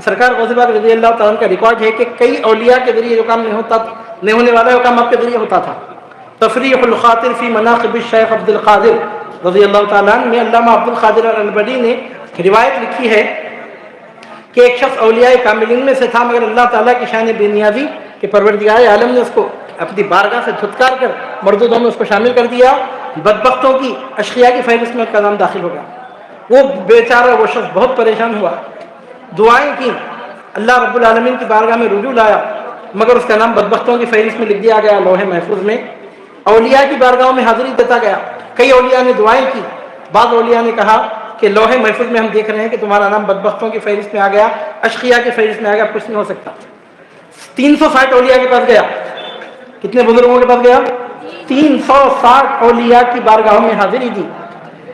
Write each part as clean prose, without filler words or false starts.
सरकार गौसे पाक रज़ी अल्लाह तआला का रिकॉर्ड है कि कई औलिया के ज़रिए जो काम नहीं होने वाला है वो काम आपके ज़रिए होता था। तफरीहुल खातिर फ़ी मनाक़िब शेख अब्दुल क़ादिर रज़ी अल्लाह तआला में अल्लामा अब्दुल क़ादिर अल-अलबरी ने रिवायत लिखी है कि एक शख्स औलिया कामिलीन में से था, मगर अल्लाह ताला की शान बेनियाज़ी कि परवरदिगार आलम ने उसको अपनी बारगाह से धुतकार कर मर्दों में उसको शामिल कर दिया। बदबख्तों की अशकिया की फहरिस्त में उसका नाम दाखिल हो गया। वो बेचारा वो शख्स बहुत परेशान हुआ, दुआएं की, अल्लाह रब्बुल आलमीन की बारगाह में रुजू लाया, मगर उसका नाम बदबख्तों की फहरिस्त में लिख दिया गया लौहे महफूज में। औलिया की बारगाहों में हाजिरी देता गया। कई औलिया ने दुआएं की। बाद औलिया ने कहा कि लौहे महफूज में हम देख रहे हैं कि तुम्हारा नाम बदबख्तों की फहरिस्त में आ गया, अशकिया की फहरिस्त में आ गया, कुछ नहीं हो सकता। 360 औलिया के पास गया। कितने बुजुर्गों के पास गया? 360 औलिया की बारगाहों में हाजिरी दी।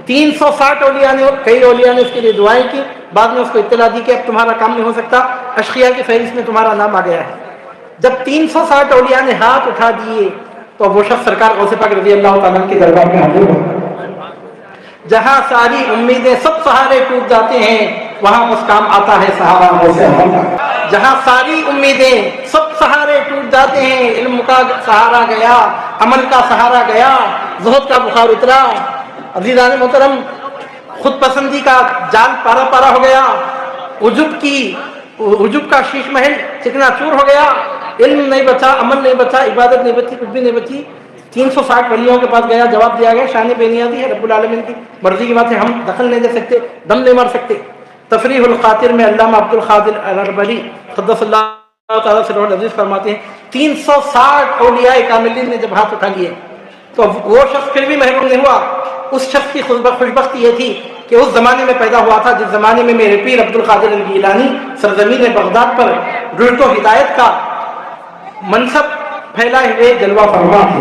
360 औलिया ने, कई औलिया ने उसके लिए दुआएं की। बाद में उसको इत्तला दी कि अब तुम्हारा काम नहीं हो सकता, अशकिया की फहरिस्त में तुम्हारा नाम आ गया है। जब 360 औलिया ने हाथ उठा दिए तो वो शख्स सरकार गौसे पाक रज़ी अल्लाह तआला के दरबार में हाजिर हुआ। जहां सारी उम्मीदें सब सहारे टूट जाते हैं वहां बस काम आता है सहारा गौसे पाक। जहां सारी उम्मीदें सब सहारे टूट जाते हैं, इल्म का सहारा गया, अमल का सहारा गया, ज़ुहद का बुखार उतरा, अज़ीज़ान मोहतरम खुद पसंदी का जाल पारा पारा हो गया, उजुब का शीश महल चिकना चूर हो गया, इल्म नहीं बचा, अमल नहीं बचा, इबादत नहीं बची, कुछ भी नहीं बची। 360 वलियों के पास गया, जवाब दिया गया शान बेनियाज़ी है, रब्बुल आलमीन की मर्जी की बात है, हम दखल नहीं दे सकते, दम नहीं मार सकते। तफरीहुल खातिर में अल्लामा अब्दुल क़ादिर अल-अलबरी क़द्दसल्लाहु तआला सिर्रुल अज़ीज़ फरमाते हैं 360 औलिया कामिलीन ने जब हाथ उठा लिए तो वो शख्स फिर भी महरूम नहीं हुआ। उस शख्स की खुशबख्ती ये थी कि उस ज़माने में पैदा हुआ था जिस ज़माने में मेरे पीर अब्दुल क़ादिर अल-गिलानी सरज़मीन बगदाद पर रुज़्क़ व हिदायत का मनसब फैलाए हुए जलवा फरमा थे,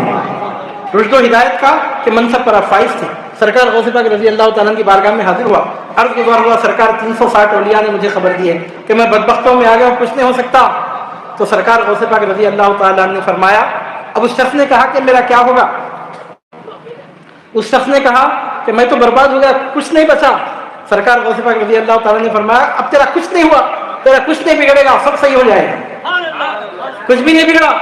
रुज़्क़ व हिदायत का के मनसब पर फाइज थे। सरकार गौसे पाक रज़ी अल्लाह तआला की बारगाह में हाजिर हुआ, अर्ज़ गुज़ार हुआ, सरकार 360 औलिया ने मुझे खबर दी है कि मैं बदबख्तों में आ गया हूँ, कुछ नहीं हो सकता। तो सरकार गौसे पाक रज़ी अल्लाह तआला ने फरमाया, अब उस शख्स ने कहा कि मेरा क्या होगा? उस शख्स ने कहा कि मैं तो बर्बाद हो गया, कुछ नहीं बचा। सरकार गौसे पाक रज़ी अल्लाह तआला ने फरमाया, अब तेरा कुछ नहीं हुआ, तेरा कुछ नहीं बिगड़ेगा, सब सही हो जाएगा, कुछ भी नहीं बिगड़ा।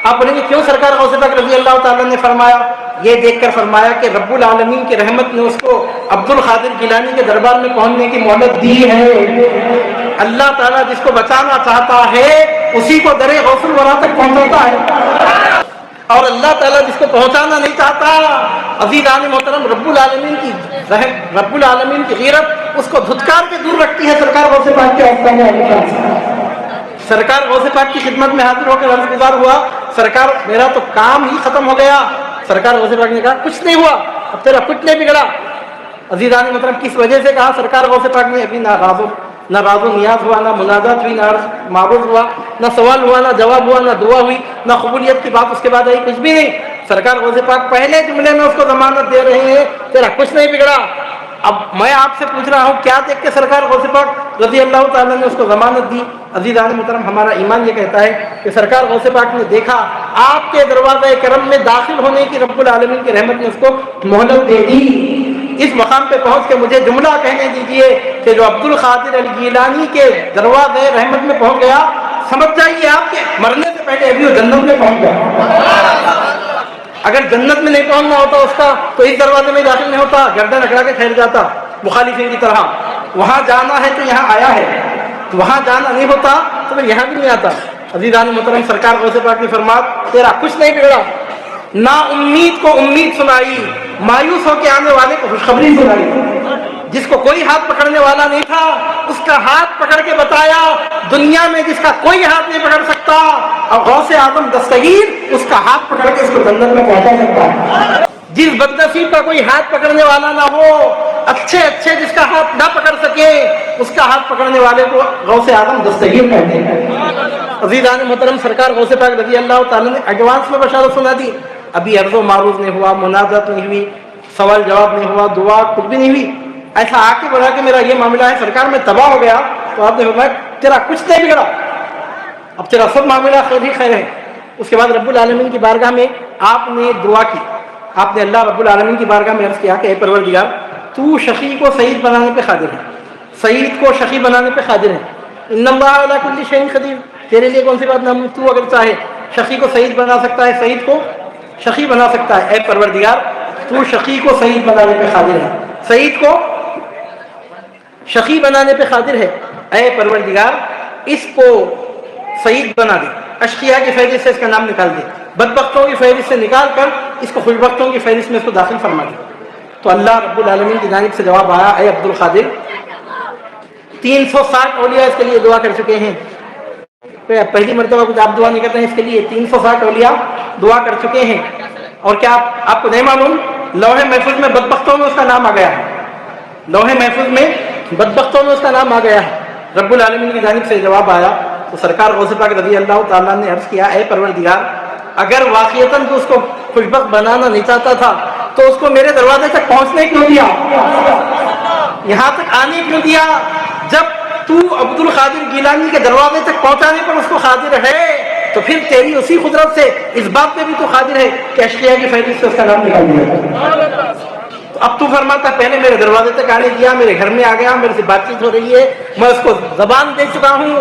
आप बोलेंगे क्यों? सरकार गौसे पाक रज़ी अल्लाह तआला ने फरमाया, ये देखकर फरमाया कि रब्बुल आलमीन की रहमत ने उसको अब्दुल क़ादिर गिलानी के दरबार में पहुंचने की मोहलत दी है। अल्लाह ताला जिसको बचाना चाहता है उसी को दरे गौसुल वरा तक पहुंचाता है, और अल्लाह ताला जिसको पहुंचाना नहीं चाहता, अज़ीज़ान मोहतरम, रब्बुल आलमीन की ग़ीरत उसको धुतकार के दूर रखती है। सरकार गौसे पाक के सरकार गौसे पाक की खिदमत में हाजिर होकर अर्ज़ गुज़ार हुआ, सरकार मेरा तो काम ही खत्म हो गया। सरकार गौसे पाक ने कहा कुछ नहीं हुआ, अब तेरा कुछ नहीं बिगड़ा। अज़ीज़ान मोहतरम, किस वजह से कहा? सरकार गौसे पाक ने अभी ना राज़ो नियाज हुआ, ना मुनाजात हुई, ना मारूफ हुआ, ना सवाल हुआ, ना जवाब हुआ, ना दुआ हुई, ना कबूलियत की बात उसके बाद आई, कुछ भी नहीं। सरकार गौसे पाक पहले जुमले में उसको जमानत दे रहे हैं, तेरा कुछ नहीं बिगड़ा। अब मैं आपसे पूछ रहा हूँ, क्या देख के सरकार गौसे पाक रज़ी अल्लाह तआला ने उसको जमानत दी? अज़ीज़ान मोहतरम, हमारा ईमान ये कहता है कि सरकार गौसे पाक ने देखा आपके दरवाज़े करम में दाखिल होने की रब्बुल आलमीन की रहमत ने उसको मोहलत दे दी। इस मकाम पे पहुंच के मुझे जुमला कहने दीजिए कि जो अब्दुल क़ादिर अल-गिलानी के दरवाज़े रहमत में पहुंच गया, समझ जाइए आपके मरने से पहले अभी वो जन्नत में पहुंच गया। अगर जन्नत में नहीं पहुंचना होता उसका तो इस दरवाजे में दाखिल नहीं होता, गर्दन अकड़ा के ठहर जाता मुखालिफिन की तरह। वहां जाना है तो यहाँ आया है, वहां जाना नहीं होता तो फिर यहाँ भी नहीं आता। अज़ीज़ान मोहतरम, सरकार गौसे पाक ने फरमाया, तेरा कुछ नहीं बिगड़ा। ना उम्मीद को उम्मीद सुनाई, मायूस होकर आने वाले को खुशखबरी सुनाई। जिसको कोई हाथ पकड़ने वाला नहीं था उसका हाथ पकड़ के बताया, दुनिया में जिसका कोई हाथ नहीं पकड़ सकता और गौसे आज़म दस्तगीर उसका हाथ पकड़ के उसको जन्नत में पहुंचा सकता है। जिस बदनसीब का कोई हाथ पकड़ने वाला ना हो, अच्छे जिसका हाथ ना पकड़ सके, उसका हाथ पकड़ने वाले को गौसे आज़म दस्तगीर कहते हैं। अज़ीज़ान मोहतरम, सरकार गौसे पाक रज़ी अल्लाह तआला ने एडवांस में बशारत सुना दी। अभी अर्ज़ो मारूज़ नहीं हुआ, मुनाजात नहीं हुई, सवाल जवाब नहीं हुआ, दुआ कुछ भी नहीं हुई। ऐसा आके बोला कि मेरा ये मामला है, सरकार में तबाह हो गया, तो आपने फरमाया तेरा कुछ नहीं बिगड़ा, अब तेरा सब मामला खैर ही खैर है। उसके बाद रब्बुल आलमीन की बारगाह में आपने दुआ की, आपने अल्लाह रब्बुल आलमीन की बारगाह में अर्ज़ किया कि ऐ परवरदिगार, तू शकी को सईद बनाने पे कादिर है, सईद को शकी बनाने पे कादिर है। इन्नल्लाह अला कुल्ली शैइन कदीर, तेरे लिए कौन सी बात नामुमकिन, तू अगर चाहे शकी को सईद बना सकता है, सईद को शकी बना सकता है। ऐ परवरदिगार, तू शकी को सईद बनाने पे कादिर है, सईद को शकी बनाने पे कादिर है। ऐ परवरदिगार, इसको सईद बना दे, अशकिया की फहरिस्त से इसका नाम निकाल दे, बदबख्तों की फहरिस्त से निकाल कर इसको खुशबख्तों की फहरिस्त में इसको दाखिल फरमा दे। तो अल्लाह रब्बुल आलमीन की जानिब से जवाब आया, ऐ अब्दुल कादिर, 360 औलिया इसके लिए दुआ कर चुके हैं। पहली मरतबा कुछ आप दुआ नहीं करते हैं, इसके लिए 360 औलिया दुआ कर चुके हैं। और क्या आपको नहीं मालूम, लौहे महफूज में बदबख्तों में उसका नाम आ गया है, लौहे महफूज में बदबख्तों में उसका नाम आ गया है। रब्बुल आलमीन की जानिब से जवाब आया। तो सरकार गौसे पाक रज़ी अल्लाह ताला ने अर्ज किया, ऐ परवरदिगार, अगर वाक़ियतन तो उसको खुशबख्त बनाना नहीं चाहता था तो उसको मेरे दरवाजे तक पहुंचने क्यों दिया, यहाँ तक आने क्यों दिया? जब तू अब्दुल कादिर गिलानी के दरवाजे तक पहुंचाने पर उसको कादिर है, तो फिर तेरी उसी कुदरत से इस बात पे भी तो कादिर है कि अशकिया की फहरिस्त से उसका नाम निकाल दिया। तो अब तू फरमाता, पहले मेरे दरवाजे तक आने दिया, मेरे घर में आ गया, मेरे से बातचीत हो रही है, मैं उसको जबान दे चुका हूँ,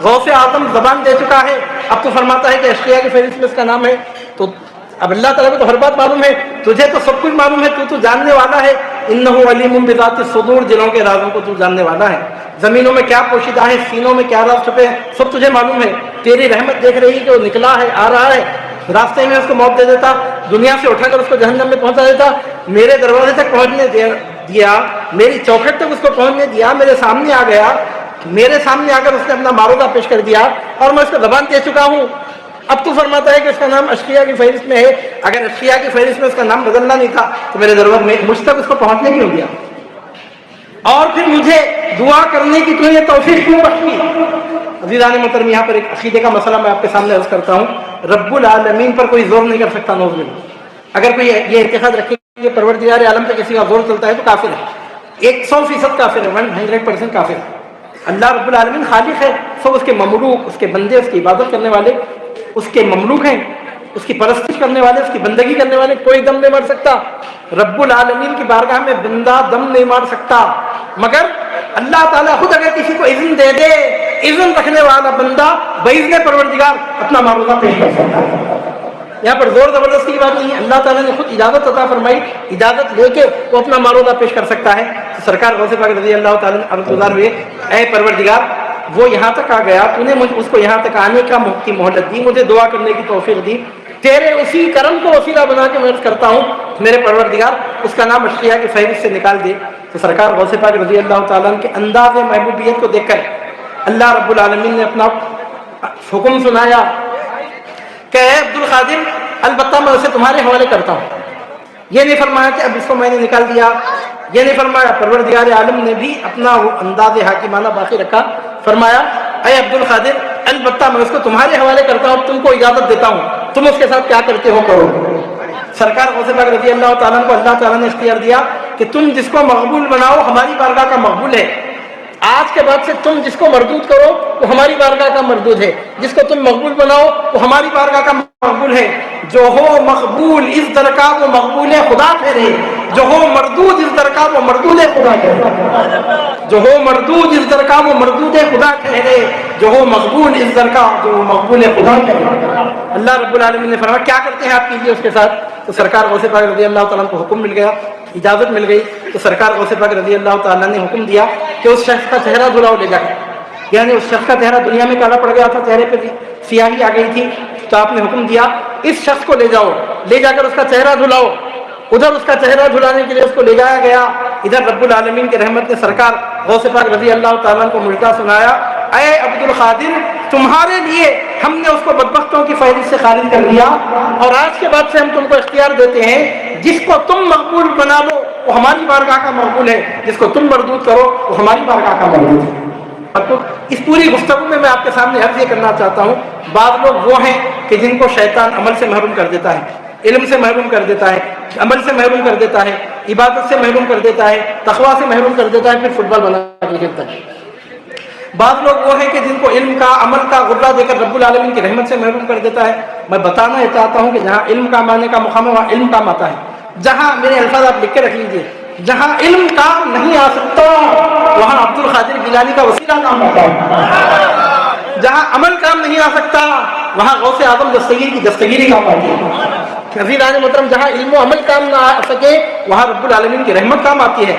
गौसे आजम जबान दे चुका है, अब तो फरमाता है कि अशकिया की फहरिस्त में इसका नाम है। तो अब अल्लाह ताला को तो हर बात मालूम है, तुझे तो सब कुछ मालूम है, तू तो जानने वाला है। इन्नहु अलीमुम बिज़ातिस सुदूर, दिलों के राज़ों को तू जानने वाला है, जमीनों में क्या पोशीदा है, सीनों में क्या राज छुपे हैं, सब तुझे मालूम है। तेरी रहमत देख रही है कि वो निकला है, आ रहा है, रास्ते में उसको मौत दे देता, दुनिया से उठाकर उसको जहन्नम में पहुंचा देता, मेरे दरवाजे तक पहुंचने दिया, मेरी चौखट तक उसको पहुंचने दिया, मेरे सामने आ गया, मेरे सामने आकर उसने अपना मारूदा पेश कर दिया और मैं उसको जबान दे चुका हूँ। अब तो फरमाता है कि उसका नाम अशकिया की फहरिस्त में है। अगर अशकिया की फहरिस्त में उसका नाम बदलना नहीं था तो मेरे दरबार में मुझ तक उसको पहुंचने क्यों दिया, और फिर मुझे दुआ करने की तूने तौफीक क्यों बख्शी? अज़ीज़ान मोहतरम, यहाँ पर एक अकीदे का मसला मैं आपके सामने अर्ज करता हूँ। रब्बुल आलमीन पर कोई जोर नहीं कर सकता, नौज़ बिल्लाह। अगर कोई ये इत्तेकाद रखे कि परवरदिगार आलम पे किसी का जोर चलता है तो काफिर है, 100% काफिर है, 100% काफिर है। अल्लाह रब्बुल आलमीन खालिक है, सब उसके ममलूक, उसके बंदे, उसकी इबादत करने वाले उसके ममलूक हैं, उसकी परस्तिश करने वाले, उसकी बंदगी करने वाले, कोई दम नहीं मार सकता। रब्बुल आलमीन की बारगाह में बंदा दम नहीं मार सकता, मगर अल्लाह ताला खुद अगर किसी को इज़्न दे दे, इज़्न रखने वाला बंदा बइज़्ने परवरदिगार अपना मारूदा पेश कर सकता है। यहाँ पर जोर जबरदस्ती की बात नहीं है, अल्लाह ताला ने खुद इजाजत अता फरमाई, इजाजत लेके वो अपना मारूदा पेश कर सकता है। तो सरकार गौसे पाक रज़ी अल्लाह ताला ने अर्ज़गुज़ार हुए, ऐ परवरदिगार, वो यहाँ तक आ गया, तूने मुझे उसको यहाँ तक आने की मोहलत दी, मुझे दुआ करने की तौफीक दी, तेरे उसी करम को वसीला बना के मैं करता हूँ, मेरे परवरदिगार उसका नाम अशकिया की फहरिस्त से निकाल दे। तो सरकार गौसे पाक रज़ी अल्लाह ताला के अंदाज़ महबूबियत को देखकर अल्लाह रब्बुल आलमीन ने अपना हुक्म सुनाया कि अब्दुल कादिर, अलबत्ता मैं उसे तुम्हारे हवाले करता हूँ। ये नहीं फरमाया कि अब इसको मैंने निकाल दिया, ये नहीं फरमाया, परवरदिगार आलम ने भी अपना वो अंदाज़ हाकिमाना बाकी रखा, फरमाया, ऐ अब्दुल कादिर, अलबत्ता मैं उसको तुम्हारे हवाले करता हूँ, तुमको इजाजत देता हूँ, तुम उसके साथ क्या करते हो करो। सरकार गौसे पाक रज़ी अल्लाह ताला को अल्लाह ताला ने इख्तियार दिया कि तुम जिसको मकबूल बनाओ हमारी बारगाह का मकबूल है, आज के बाद से तुम जिसको मरदूद करो वो हमारी बारगाह का मरदूद है, जिसको तुम मकबूल बनाओ वो हमारी बारगाह का मकबूल है। जो हो मकबूल इस दर का वो मकबूल खुदा ठहरे, जो हो मरदूद इस दर का वो मरदूद खुदा ठहरे, जो हो मरदूद इस दर का वो मरदूद खुदा ठहरे, जो हो मकबूल इस दर का जो मकबूल खुदा ठहरे। अल्लाह रब्बुल आलमीन ने फरमाया, क्या करते हैं आप, कीजिए उसके साथ। तो सरकार गौसे पाक रज़ी अल्लाह ताला को हुक्म मिल गया, इजाज़त मिल गई। तो सरकार गौसे पाक रज़ी अल्लाह ताला ने हुक्म दिया कि उस शख्स का चेहरा धुलाओ ले जाकर, यानी उस शख्स का चेहरा दुनिया में काला पड़ गया था, चेहरे पे सियाही आ गई थी, तो आपने हुक्म दिया इस शख्स को ले जाओ, ले जाकर उसका चेहरा धुलाओ। उधर उसका चेहरा धुलाने के लिए उसको ले जाया गया, इधर रब्बुल आलमीन की रहमत ने सरकार गौसे पाक रज़ी अल्लाह ताला को मुजदा सुनाया, ऐ अब्दुल कादिर, तुम्हारे लिए हमने उसको बदबख्तों की फहरिस्त से खारिज कर दिया, और आज के बाद से हम तुमको इख्तियार देते हैं, जिसको तुम मकबूल बना लो वो हमारी बारगाह का मकबूल है, जिसको तुम मरदूद करो वो हमारी बारगाह का मरदूद है। तो इस पूरी गुफ्तगू में मैं आपके सामने अर्ज ये करना चाहता हूँ, बाद लोग वो हैं कि जिनको शैतान अमल से महरूम कर देता है, इल्म से महरूम कर देता है, अमल से महरूम कर देता है, इबादत से महरूम कर देता है, तकवा से महरूम कर देता है, फिर फुटबॉल बना के खेलता है। बाद लोग वो हैं कि जिनको इल्म का, अमल का गुर्रा देकर रब्बुल आलमीन की रहमत से महरूम कर देता है। मैं बताना चाहता हूँ कि जहाँ इल्म का माने का मुकाम है वहाँ इल्म काम आता है। जहाँ, मेरे अल्फाज आप लिख के रख लीजिए, जहाँ इल्म काम नहीं आ सकता वहाँ अब्दुल कादिर गिलानी का वसीला काम आता है। جہاں عمل کام نہیں آ سکتا وہاں غوث اعظم دستگیری کی دستگیری کام آتی ہے۔ عزیزان محترم، جہاں علم و عمل کام نہ آ سکے وہاں رب العالمین کی رحمت کام آتی ہے۔